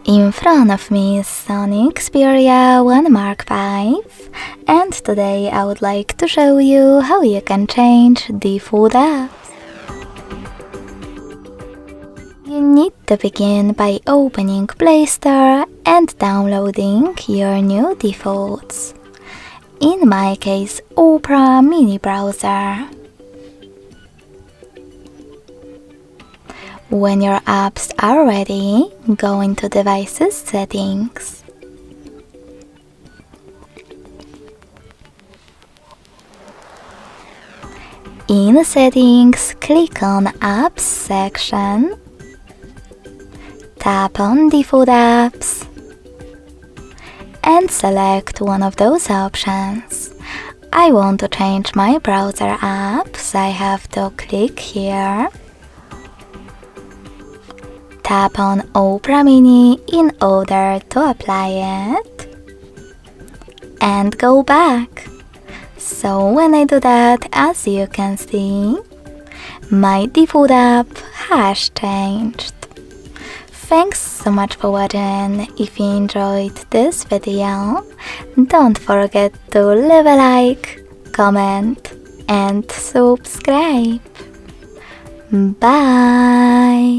In front of me is Sony Xperia 1 Mark V, and today I would like to show you how you can change default apps. You need to begin by opening Play Store and downloading your new defaults. In my case, Opera mini browser. When your apps are ready, go into Devices Settings. In Settings, click on Apps section, tap on Default Apps, and select one of those options. I want to change my browser apps, I have to click here. Tap on Opera Mini in order to apply it, and go back. So when I do that, as you can see, my default app has changed. Thanks so much for watching. If you enjoyed this video, don't forget to leave a like, comment and subscribe. Bye!